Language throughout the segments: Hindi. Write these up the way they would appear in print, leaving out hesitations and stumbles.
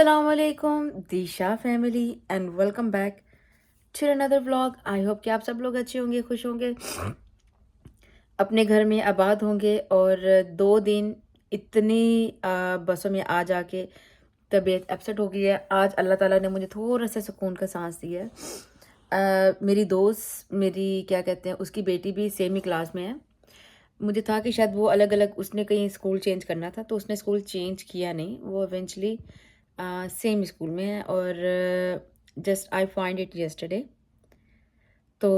असलकुम Disha family and welcome back to another vlog. I hope कि आप सब लोग अच्छे होंगे, खुश होंगे, अपने घर में आबाद होंगे। और 2 दिन इतनी बसों में आ जाके तबीयत अपसेट हो गई है। आज अल्लाह ताला ने मुझे थोड़ा सा सुकून का सांस दिया है। मेरी दोस्त, मेरी क्या कहते हैं, उसकी बेटी भी सेम ही क्लास में है। मुझे था कि शायद वो अलग अलग, उसने कहीं स्कूल चेंज करना था, तो उसने स्कूल चेंज किया नहीं, वो इवेंचुअली सेम स्कूल में है। और just I find it yesterday. तो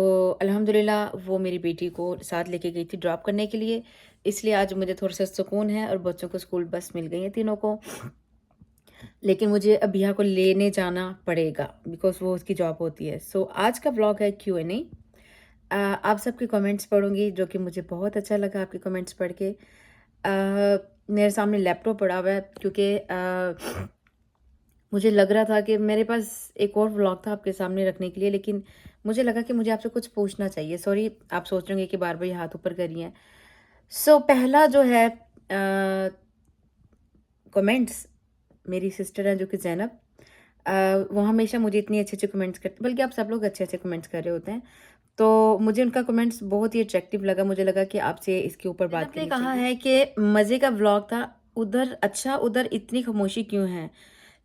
अल्हम्दुलिल्लाह वो मेरी बेटी को साथ लेके गई थी ड्रॉप करने के लिए, इसलिए आज मुझे थोड़ा सा सुकून है। और बच्चों को स्कूल बस मिल गई है तीनों को, लेकिन मुझे अबिया को लेने जाना पड़ेगा बिकॉज वो उसकी जॉब होती है। सो आज का व्लॉग है Q&A। आप सबके कमेंट्स पढ़ूंगी, जो कि मुझे बहुत अच्छा लगा आपके कमेंट्स पढ़ के। मेरे सामने लैपटॉप पड़ा हुआ है क्योंकि मुझे लग रहा था कि मेरे पास एक और व्लॉग था आपके सामने रखने के लिए, लेकिन मुझे लगा कि मुझे आपसे कुछ पूछना चाहिए। सॉरी, आप सोच रहे होंगे कि बार बार ये हाथ ऊपर कर रही हैं। सो पहला जो है कमेंट्स, मेरी सिस्टर है जो कि ज़ैनब, वो हमेशा मुझे इतनी अच्छे अच्छे कमेंट्स करते, बल्कि आप सब लोग अच्छे अच्छे कमेंट्स कर रहे होते हैं। तो मुझे उनका कमेंट्स बहुत ही अट्रैक्टिव लगा, मुझे लगा कि आपसे इसके ऊपर बात करनी चाहिए। कहा है कि मज़े का व्लॉग था, उधर अच्छा, उधर इतनी खामोशी क्यों है,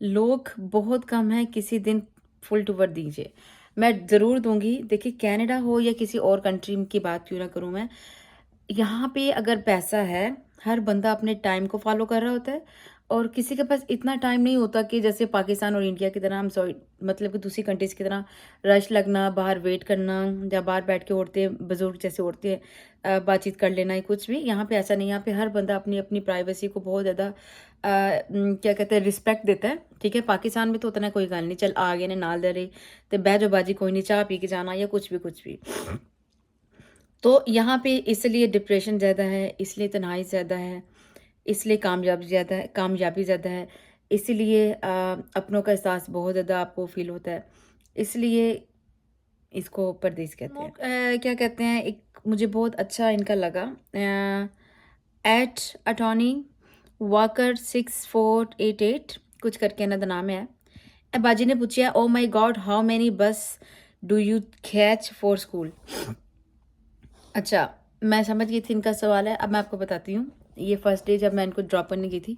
लोग बहुत कम हैं, किसी दिन फुल टूर दीजिए। मैं ज़रूर दूंगी। देखिए, कनाडा हो या किसी और कंट्री की बात क्यों ना करूं मैं, यहाँ पे अगर पैसा है, हर बंदा अपने टाइम को फॉलो कर रहा होता है। और किसी के पास इतना टाइम नहीं होता कि जैसे पाकिस्तान और इंडिया की तरह, हम सॉरी मतलब कि दूसरी कंट्रीज की तरह रश लगना, बाहर वेट करना, या बाहर बैठ के उड़ते हैं बुजुर्ग जैसे उड़ते हैं, बातचीत कर लेना है कुछ भी। यहाँ पे ऐसा नहीं है। यहाँ पे हर बंदा अपनी अपनी प्राइवेसी को बहुत ज़्यादा क्या कहते हैं, रिस्पेक्ट देता है। ठीक है, पाकिस्तान में तो उतना कोई गल नहीं, चल आ गए ने नाल दे रहे तो बह जो बाजी, कोई नहीं, चाह पी के जाना या कुछ भी। तो यहाँ पे इसलिए डिप्रेशन ज़्यादा है, इसलिए तन्हाई ज़्यादा है, इसलिए कामयाबी ज़्यादा है, इसीलिए अपनों का एहसास बहुत ज़्यादा आपको फील होता है, इसलिए इसको परदेस कहते हैं। क्या कहते हैं, एक मुझे बहुत अच्छा इनका लगा, एट अटॉर्नी वाकर 6488 कुछ करके इन्हों का नाम है। बाजी ने पूछा, ओ माई गॉड, हाउ मैनी बस do you catch for school. अच्छा, मैं समझ गई थी इनका सवाल है। अब मैं आपको बताती हूँ। ये फर्स्ट डे जब मैं इनको ड्रॉप करने गई थी,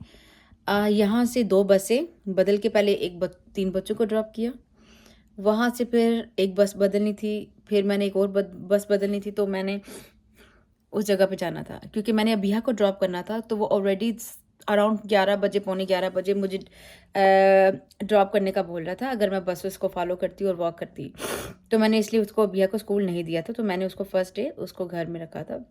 यहाँ से 2 बसें बदल के, पहले 3 बच्चों को ड्रॉप किया, वहाँ से फिर एक बस बदलनी थी, फिर मैंने एक और बस बदलनी थी, तो मैंने उस जगह पे जाना था क्योंकि मैंने अबिया को ड्रॉप करना था। तो वो ऑलरेडी अराउंड 11 बजे, पौने 11 बजे मुझे ड्रॉप करने का बोल रहा था, अगर मैं बस उसको फॉलो करती और वॉक करती। तो मैंने इसलिए उसको अबिया को स्कूल नहीं दिया था, तो मैंने उसको फर्स्ट डे उसको घर में रखा था।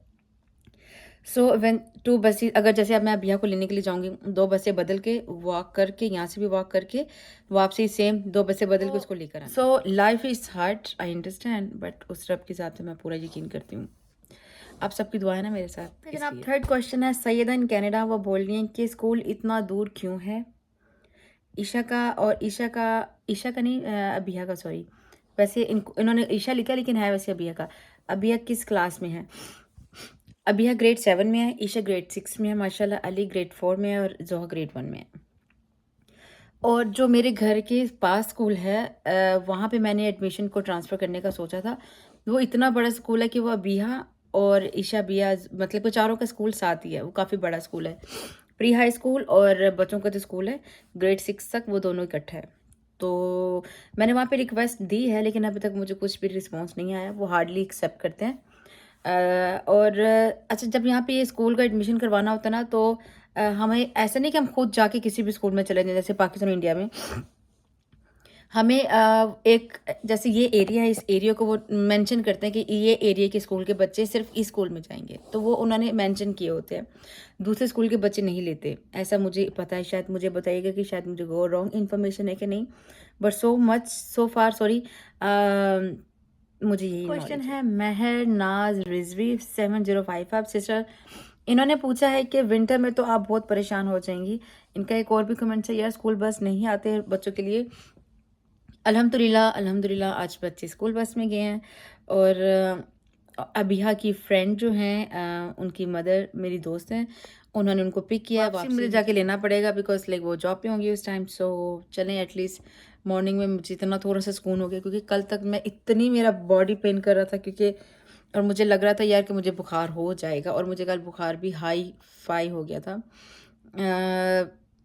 सो व्हेन 2 बसेस, अगर जैसे अब मैं अबिया को लेने के लिए जाऊंगी, 2 बसें बदल के वॉक करके, यहाँ से भी वॉक करके वापसी सेम 2 बसें बदल के उसको लेकर आना। So life is hard, I understand, but उस रब के साथ मैं पूरा यकीन करती हूँ। आप सबकी दुआ है ना मेरे साथ। लेकिन आप थर्ड क्वेश्चन है, सैयदा इन कनाडा, वो बोल रही हैं कि स्कूल इतना दूर क्यों है। ईशा का नहीं, अबिया का, सॉरी। वैसे इन्होंने ईशा लिखा, लेकिन है वैसे अबिया का। अबिया किस क्लास में है? अबिया ग्रेड 7 में है, ईशा ग्रेड 6 में है माशाल्लाह, अली ग्रेड 4 में है और जोहा ग्रेड 1 में है। और जो मेरे घर के पास स्कूल है, वहाँ पे मैंने एडमिशन को ट्रांसफ़र करने का सोचा था। वो इतना बड़ा स्कूल है कि वो अबिया और ईशा बिया, मतलब वो चारों का स्कूल साथ ही है। वो काफ़ी बड़ा स्कूल है, प्री हाई स्कूल और बच्चों का जो स्कूल है ग्रेड 6 तक, वो दोनों इकट्ठा है। तो मैंने वहाँ पे रिक्वेस्ट दी है, लेकिन अभी तक मुझे कुछ भी रिस्पॉन्स नहीं आया। वो हार्डली एक्सेप्ट करते हैं। और अच्छा, जब यहाँ पे ये स्कूल का एडमिशन करवाना होता है ना, तो हमें ऐसा नहीं कि हम खुद जाके किसी भी स्कूल में चले जाएं, जैसे पाकिस्तान और इंडिया में हमें एक, जैसे ये एरिया है, इस एरिया को वो मेंशन करते हैं कि ये एरिया के स्कूल के बच्चे सिर्फ इस स्कूल में जाएंगे, तो वो उन्होंने मेंशन किए होते हैं। दूसरे स्कूल के बच्चे नहीं लेते, ऐसा मुझे पता है। शायद मुझे बताइएगा कि शायद मुझे वो रॉन्ग इन्फॉर्मेशन है कि नहीं, बट सो फार सॉरी, मुझे यही क्वेश्चन है। महर नाज रिजवी 7055 सिस्टर, इन्होंने पूछा है कि विंटर में तो आप बहुत परेशान हो जाएंगी। इनका एक और भी कमेंट है, यार स्कूल बस नहीं आते बच्चों के लिए। अल्हम्दुलिल्लाह आज बच्चे स्कूल बस में गए हैं। और अबिहा की फ्रेंड जो हैं, उनकी मदर मेरी दोस्त हैं, उन्होंने उनको पिक किया, वापसी मुझे जाके लेना पड़ेगा बिकॉज लाइक वो जॉब पे होंगी उस टाइम। सो चलें, एटलीस्ट मॉर्निंग में मुझे इतना थोड़ा सा सुकून हो गया, क्योंकि कल तक मैं इतनी मेरा बॉडी पेन कर रहा था, क्योंकि और मुझे लग रहा था यार कि मुझे बुखार हो जाएगा, और मुझे कल बुखार भी हाई फाई हो गया था।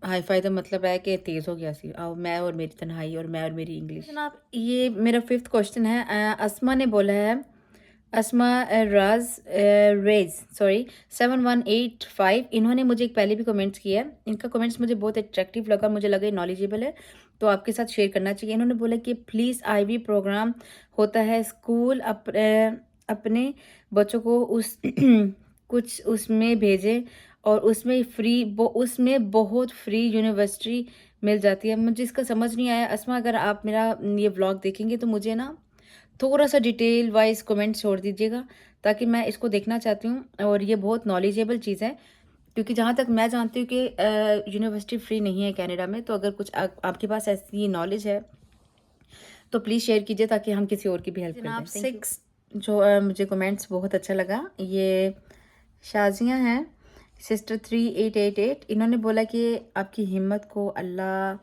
हाई फाई का मतलब है कि तेज़ हो गया सी। और मैं और मेरी तन्हाई और मैं और मेरी इंग्लिश। जनाब ये मेरा 5th क्वेश्चन है। अस्मा ने बोला है, अस्मा राज रेज सॉरी 7185, इन्होंने मुझे एक पहले भी कमेंट्स किया है। इनका कमेंट्स मुझे बहुत अट्रैक्टिव लगा, मुझे लगा नॉलेजेबल है, तो आपके साथ शेयर करना चाहिए। इन्होंने बोला कि प्लीज़ आईवी प्रोग्राम होता है स्कूल, अपने बच्चों को उस कुछ उसमें भेजें, और उसमें बहुत फ्री यूनिवर्सिटी मिल जाती है। मुझे इसका समझ नहीं आया। अस्मा, अगर आप मेरा ये व्लॉग देखेंगे तो मुझे ना थोड़ा सा डिटेल वाइज कमेंट छोड़ दीजिएगा, ताकि मैं इसको देखना चाहती हूँ। और ये बहुत नॉलेजेबल चीज़ है, क्योंकि जहाँ तक मैं जानती हूँ कि यूनिवर्सिटी फ्री नहीं है कनाडा में। तो अगर कुछ आपके पास ऐसी नॉलेज है तो प्लीज़ शेयर कीजिए, ताकि हम किसी और की भी हेल्प कर दें। 6 जो मुझे कमेंट्स बहुत अच्छा लगा, ये शाजियाँ हैं, सिस्टर 3888। इन्होंने बोला कि आपकी हिम्मत को अल्लाह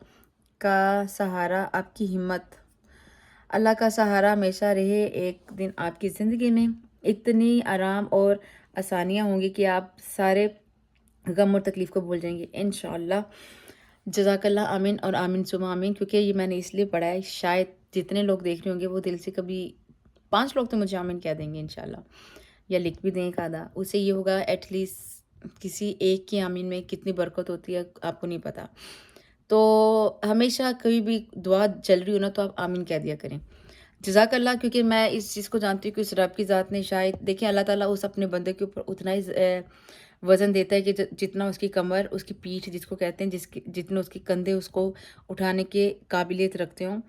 का सहारा, आपकी हिम्मत अल्लाह का सहारा हमेशा रहे। एक दिन आपकी ज़िंदगी में इतनी आराम और आसानियाँ होंगी कि आप सारे गम और तकलीफ़ को भूल जाएंगे इंशाअल्लाह। जज़ाकल्लाह, आमीन और आमीन सुमा आमीन। क्योंकि ये मैंने इसलिए पढ़ा है, शायद जितने लोग देख रहे होंगे वो दिल से कभी 5 लोग तो मुझे आमीन कह देंगे इंशाअल्लाह, या लिख भी दें एक आधा। उससे ये होगा एटलीस्ट किसी एक की आमीन में कितनी बरकत होती है आपको नहीं पता। तो हमेशा कभी भी दुआ चल रही हो ना, तो आप आमीन कह दिया करें। जज़ाकल्लाह, क्योंकि मैं इस चीज़ को जानती हूँ कि उस रब की ज़ात ने शायद, देखिए अल्लाह ताला उस अपने बंदे के ऊपर उतना ही वज़न देता है कि जितना उसकी कमर, उसकी पीठ जिसको कहते हैं, जितने उसके कंधे उसको उठाने के काबिलियत रखते हों।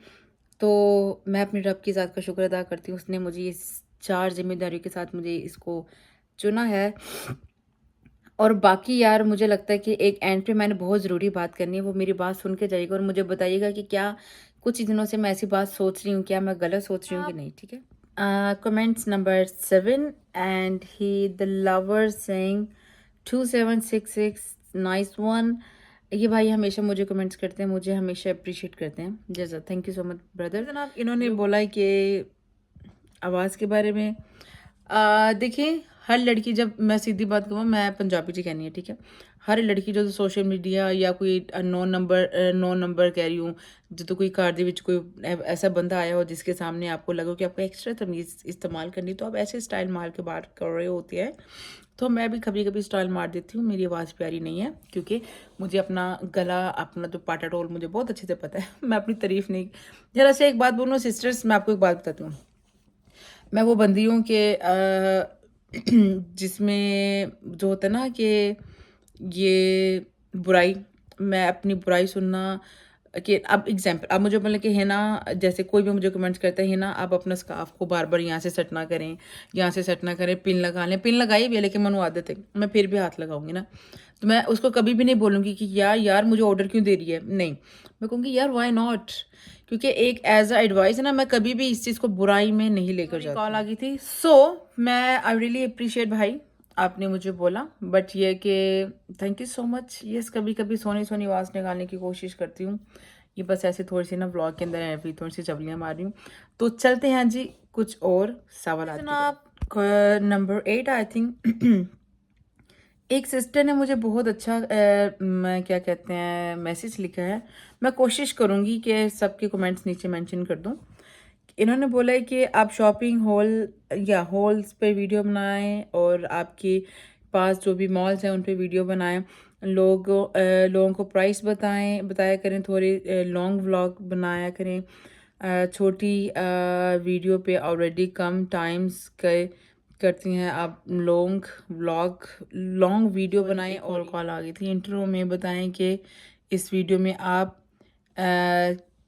तो मैं अपने रब की ज़ात का शुक्र अदा करती हूँ, उसने मुझे इस 4 ज़िम्मेदारियों के साथ मुझे इसको चुना है। और बाकी यार मुझे लगता है कि एक एंड पे मैंने बहुत ज़रूरी बात करनी है, वो मेरी बात सुन के जाइएगा और मुझे बताइएगा कि क्या कुछ ही दिनों से मैं ऐसी बात सोच रही हूँ, क्या मैं गलत सोच रही हूँ कि नहीं, ठीक है? Comments number 7, and he the lover saying 2766 nice one. ये भाई हमेशा मुझे कमेंट्स करते हैं, मुझे हमेशा अप्रिशिएट करते हैं। जैसा thank you so much brother. जनाब इन्होंने बोला है कि आवाज़ के बारे में, देखिए हर लड़की, जब मैं सीधी बात कहूँ, मैं पंजाबी जी कहनी है, ठीक है? हर लड़की जो सोशल मीडिया या कोई नौ नंबर कह रही हूँ, जो कोई कार ਦੇ ਵਿੱਚ कोई ऐसा बंदा आया हो जिसके सामने आपको लगे कि आपको एक्स्ट्रा तमीज़ इस्तेमाल करनी, तो आप ऐसे स्टाइल मार के बात कर रहे होते हैं। तो मैं भी कभी कभी स्टाइल मार देती हूँ, मेरी आवाज़ प्यारी नहीं है, क्योंकि मुझे अपना गला, अपना जो पाटा टोल मुझे बहुत अच्छे से पता है। मैं अपनी तारीफ़ नहीं, जरा से एक बात बोलूँ सिस्टर्स, मैं आपको एक बात बताती हूँ। मैं वो बंदी हूँ कि जिसमें जो होता है ना कि ये बुराई, मैं अपनी बुराई सुनना, कि अब एग्जाम्पल आप मुझे बोले कि है ना, जैसे कोई भी मुझे कमेंट्स करता है ना, आप अपना स्कार्फ को बार बार यहाँ से सेट ना करें, यहाँ से सेट ना करें, पिन लगा लें। पिन लगाई भी है, लेकिन मनु आदत है, मैं फिर भी हाथ लगाऊंगी ना, तो मैं उसको कभी भी नहीं बोलूँगी कि यार मुझे ऑर्डर क्यों दे रही है, नहीं, मैं कहूँगी यार वाई नॉट, क्योंकि एक एज अ एडवाइस है ना, मैं कभी भी इस चीज़ को बुराई में नहीं लेकर जाती। कॉल आ गई थी, सो मैं आई रियली अप्रिशिएट भाई, आपने मुझे बोला, बट ये कि thank you so much. Yes, कभी कभी सोनी सोनी आवाज़ निकालने की कोशिश करती हूँ, ये बस ऐसे थोड़ी सी ना व्लॉग के अंदर ऐसी थोड़ी सी चवलियाँ मार रही हूँ। तो चलते हैं जी कुछ और सवाल। नंबर 8 आई थिंक एक सिस्टर ने मुझे बहुत अच्छा मैं क्या कहते हैं मैसेज लिखा है, मैं कोशिश करूँगी कि सबके कमेंट्स नीचे मेंशन कर दूँ। इन्होंने बोला है कि आप शॉपिंग हॉल या हॉल्स पे वीडियो बनाएं, और आपके पास जो भी मॉल्स हैं उन पे वीडियो बनाएं, लोगों को प्राइस बताया करें, थोड़े लॉन्ग व्लॉग बनाया करें, छोटी वीडियो पे ऑलरेडी कम टाइम्स करती हैं आप, लॉन्ग वीडियो बनाएं। और कॉल आ गई थी, इंटरव्यू में बताएं कि इस वीडियो में आप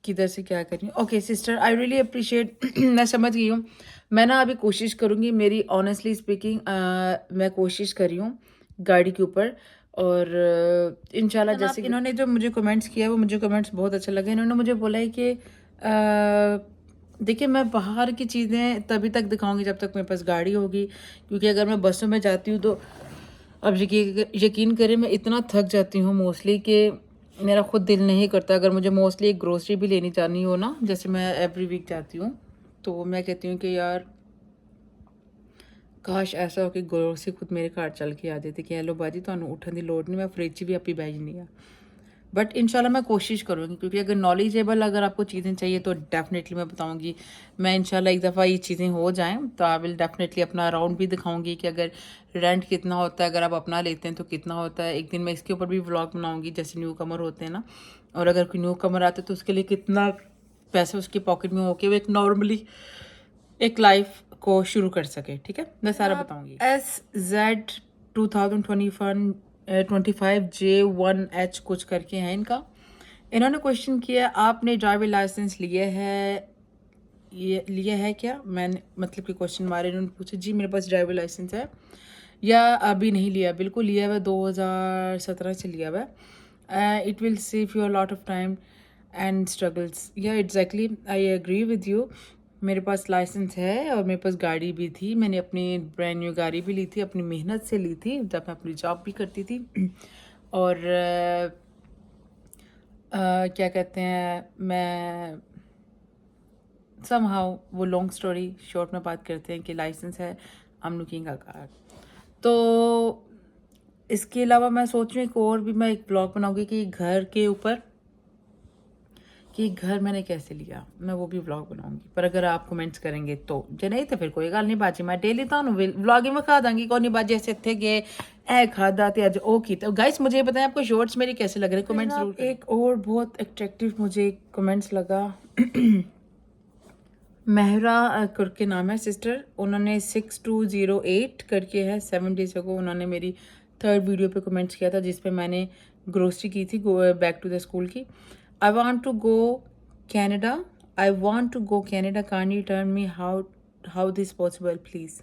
किधर से क्या करें। Okay sister, I really appreciate, मैं समझ गई हूँ। मैं ना अभी कोशिश करूँगी, मेरी ऑनेस्टली स्पीकिंग मैं कोशिश कर रही हूँ गाड़ी के ऊपर, और इंशाल्लाह जैसे इन्होंने जो मुझे कमेंट्स किया वो मुझे कमेंट्स बहुत अच्छा लगे। इन्होंने मुझे बोला है कि देखिए मैं बाहर की चीज़ें तभी तक दिखाऊंगी जब तक मेरे पास गाड़ी होगी, क्योंकि अगर मैं बसों में जाती हूँ तो अब यकीन करें मैं इतना थक जाती हूँ मोस्टली कि मेरा खुद दिल नहीं करता। अगर मुझे मोस्टली एक ग्रोसरी भी लेनी जानी हो ना, जैसे मैं एवरी वीक जाती हूँ, तो मैं कहती हूँ कि यार काश ऐसा हो कि ग्रोसरी खुद मेरे घर चल के आ जाती कि हेलो बाजी तुहानू उठन की लोड़ नहीं, मैं फ्रिज भी आपी बह जानी है। बट इंशाल्लाह मैं कोशिश करूँगी, क्योंकि अगर नॉलेजेबल अगर आपको चीज़ें चाहिए तो डेफ़िनेटली मैं बताऊँगी। मैं इंशाल्लाह एक दफ़ा ये चीज़ें हो जाएँ तो आई विल डेफ़िनेटली अपना अराउंड भी दिखाऊँगी कि अगर रेंट कितना होता है, अगर आप अपना लेते हैं तो कितना होता है। एक दिन मैं इसके ऊपर भी व्लॉग बनाऊँगी, जैसे न्यू कमर होते हैं ना, और अगर कोई न्यू कमर आता है तो उसके लिए कितना पैसे उसकी पॉकेट में हो के वो एक नॉर्मली एक लाइफ को शुरू कर सके। ठीक है, मैं सारा बताऊँगी। SZ2025J1H कुछ करके हैं इनका। इन्होंने क्वेश्चन किया आपने ड्राइविंग लाइसेंस लिया है, ये लिया है क्या? मैंने मतलब कि क्वेश्चन मारे इन्होंने पूछा जी मेरे पास ड्राइविंग लाइसेंस है या अभी नहीं लिया। बिल्कुल लिया हुआ है, 2017 से लिया हुआ है। It will save you a lot of time and struggles. Yeah exactly I agree with you. मेरे पास लाइसेंस है और मेरे पास गाड़ी भी थी। मैंने अपनी ब्रांड न्यू गाड़ी भी ली थी, अपनी मेहनत से ली थी जब मैं अपनी जॉब भी करती थी। और क्या कहते हैं, मैं समहाउ वो लॉन्ग स्टोरी शॉर्ट में बात करते हैं कि लाइसेंस है, I am looking a car. तो इसके अलावा मैं सोच रही हूँ एक और भी मैं एक ब्लॉग बनाऊंगी कि घर के ऊपर कि घर मैंने कैसे लिया, मैं वो भी व्लॉग बनाऊंगी। पर अगर आप कमेंट्स करेंगे तो जे नहीं तो फिर कोई गल नहीं बाजी, मैं डेली तो व्लॉगिंग में खा दांगी। कौन नहीं बाजी ऐसे थे गए ए खादा ते अज ओ की। तो गाइस मुझे ये बताएं आपको शॉर्ट्स मेरे कैसे लग रहे हैं, कमेंट्स जरूर करें। एक और बहुत अट्रैक्टिव मुझे कमेंट्स लगा महरा करके नाम है सिस्टर, उन्होंने 6208 करके है 7 डेज को उन्होंने मेरी थर्ड वीडियो पे कमेंट्स किया था जिस पे मैंने ग्रोसरी की थी बैक टू द स्कूल की। I want to go Canada, I want to go Canada, can you turn me how this possible please.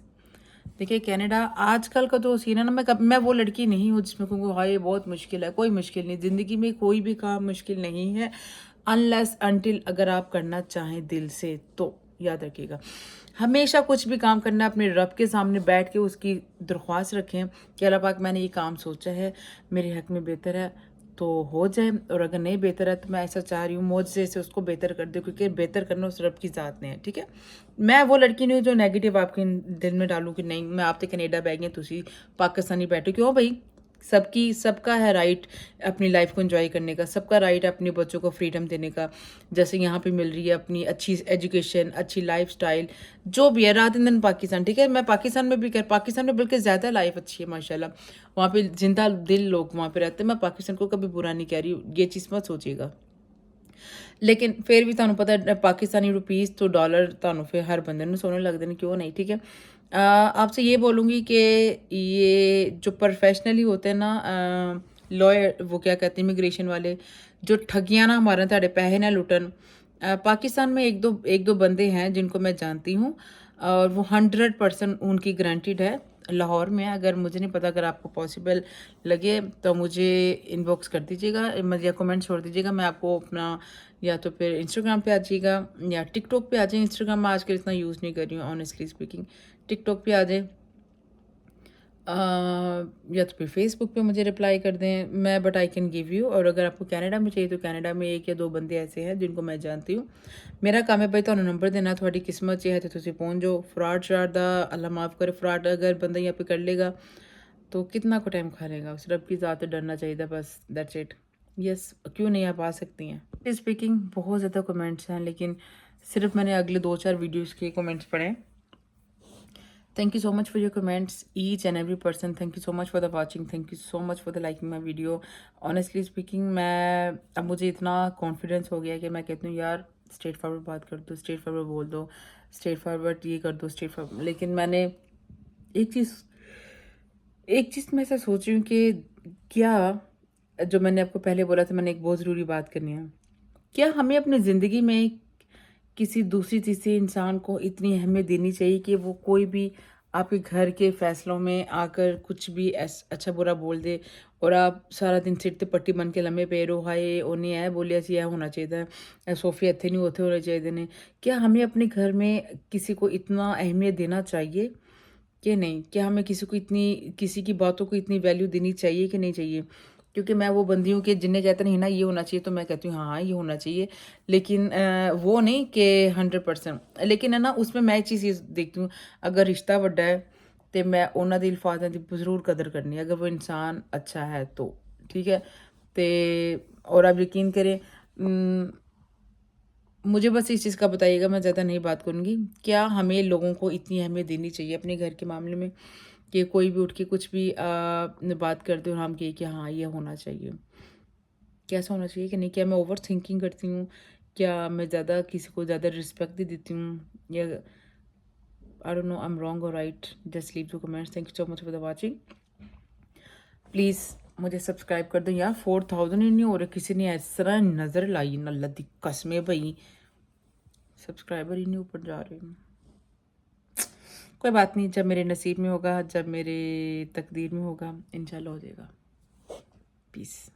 देखिए कनाडा आजकल का तो सीन है ना, मैं वो लड़की नहीं हूँ जिसमें कहूँगा हाँ ये बहुत मुश्किल है। कोई मुश्किल नहीं, ज़िंदगी में कोई भी काम मुश्किल नहीं है अनलेस अनटिल अगर आप करना चाहें दिल से तो। याद रखिएगा हमेशा कुछ भी काम करना अपने रब के सामने बैठ के उसकी दरख्वास्त रखें कि अल्लाह पाक मैंने ये काम सोचा है मेरे हक में बेहतर है तो हो जाए, और अगर नहीं बेहतर है तो मैं ऐसा चाह रही हूँ मुझसे से उसको बेहतर कर दे, क्योंकि बेहतर करना उस रब की ज़ात में है। ठीक है, मैं वो लड़की नहीं हूँ जो नेगेटिव आपके दिल में डालूँ कि नहीं मैं आप तो कनेडा बह गए तुसी पाकिस्तानी बैठो। क्यों भाई, सबका है राइट अपनी लाइफ को एंजॉय करने का, सबका राइट है अपने बच्चों को फ्रीडम देने का, जैसे यहाँ पे मिल रही है अपनी अच्छी एजुकेशन अच्छी लाइफस्टाइल जो भी है रात दिन पाकिस्तान। ठीक है, मैं पाकिस्तान में भी पाकिस्तान में बल्कि ज़्यादा लाइफ अच्छी है माशाल्लाह, वहाँ पे जिंदा दिल लोग वहाँ पे रहते हैं। मैं पाकिस्तान को कभी बुरा नहीं कह रही हूँ, ये चीज़ मत सोचिएगा। लेकिन फिर भी ਤੁਹਾਨੂੰ पता है पाकिस्तानी रुपीज़ तो डॉलर ਤੁਹਾਨੂੰ फिर हर बंदे ਨੂੰ सोने लगते हैं, क्यों नहीं। ठीक है, आपसे ये बोलूँगी कि ये जो प्रोफेशनली होते हैं ना लॉयर, वो क्या कहते हैं इमिग्रेशन वाले, जो ठगियाँ ना हमारे ਤੁਹਾਡੇ पैसे ना लुटन। पाकिस्तान में एक दो बंदे हैं जिनको मैं जानती हूँ और वो 100% उनकी गारंटीड है लाहौर में। अगर मुझे नहीं पता, अगर आपको पॉसिबल लगे तो मुझे इनबॉक्स कर दीजिएगा या कमेंट छोड़ दीजिएगा। मैं आपको अपना या तो फिर इंस्टाग्राम पे आ जाइएगा या टिकटॉक पे आ जाए। इंस्टाग्राम में आजकल इतना यूज़ नहीं कर रही हूँ ऑनेस्टली स्पीकिंग, टिकटॉक पे आ जाए या तो फिर फेसबुक पे मुझे रिप्लाई कर दें मैं, but I can give you. और अगर आपको कनाडा में चाहिए तो कनाडा में एक या दो बंदे ऐसे हैं जिनको मैं जानती हूँ। मेरा काम है भाई ਤੁਹਾਨੂੰ नंबर देना, थोड़ी किस्मत चाहिए तो तुम पहुँच जाओ। फ्रॉड श्राड दा अल्लाह माफ़ करे, फ्रॉड अगर बंदा यहाँ पे कर लेगा तो कितना को टाइम खा लेगा। उस रब की ज़ात से डरना चाहिए बस, दैट्स इट। यस, क्यों नहीं आप आ सकती हैं। स्पीकिंग बहुत ज़्यादा कमेंट्स हैं लेकिन सिर्फ मैंने अगले 2-4 वीडियोज़ के कमेंट्स पढ़े। Thank you so much for your comments, each and every person. Thank you so much for the watching. Thank you so much for the liking my video. Honestly speaking, मैं अब मुझे इतना कॉन्फिडेंस हो गया है कि मैं कहती हूँ यार स्ट्रेट फॉरवर्ड बात कर दो, स्ट्रेट फॉरवर्ड बोल दो, स्ट्रेट फॉरवर्ड ये कर दो, स्ट्रेट फॉरवर्ड। लेकिन मैंने एक चीज़ मैं ऐसा सोच रही हूँ कि क्या, जो मैंने आपको पहले बोला था, मैंने एक बहुत ज़रूरी बात करनी है। क्या हमें अपनी ज़िंदगी में किसी दूसरी तीसरे इंसान को इतनी अहमियत देनी चाहिए कि वो कोई भी आपके घर के फैसलों में आकर कुछ भी अच्छा बुरा बोल दे और आप सारा दिन सिर ते पट्टी बन के लम्बे पे रहो, हाय उन्हें है बोलिया सी यह होना चाहिए, सोफे इतने नहीं होने चाहिए ने। क्या हमें अपने घर में किसी को इतना अहमियत देना चाहिए कि नहीं, कि हमें किसी की बातों को इतनी वैल्यू देनी चाहिए कि नहीं चाहिए? क्योंकि मैं वो बंदी हूँ कि जिन्हें कहते नहीं ना ये होना चाहिए, तो मैं कहती हूँ हाँ, हाँ, ये होना चाहिए। लेकिन वो नहीं कि 100%। लेकिन है ना, उसमें मैं एक चीज़ ये देखती हूँ, अगर रिश्ता वड्डा है तो मैं उन्हां दी अल्फाज़ां दी ज़रूर कदर करनी है, अगर वो इंसान अच्छा है तो, ठीक है? और आप यकीन करें, मुझे बस इस चीज़ का बताइएगा, मैं ज़्यादा नहीं बात करूँगी। क्या हमें लोगों को इतनी अहमियत देनी चाहिए अपने घर के मामले में कि कोई भी उठ के कुछ भी बात कर दे और हम कहें कि हाँ, ये होना चाहिए? कैसा होना चाहिए कि नहीं? क्या मैं ओवर थिंकिंग करती हूँ? क्या मैं ज़्यादा किसी को ज़्यादा रिस्पेक्ट दे देती हूँ? या I don't know, I am wrong और right? Just leave the comments. Thank you so much for the watching. Please मुझे सब्सक्राइब कर दो यार, 4000 ही नहीं हो रहे। किसी ने इस तरह नज़र लाई ना, अल्लाह दी कसम भई, सब्सक्राइबर ही नहीं ऊपर जा रहे। कोई बात नहीं, जब मेरे नसीब में होगा, जब मेरे तकदीर में होगा, इंशाल्लाह हो जाएगा। पीस।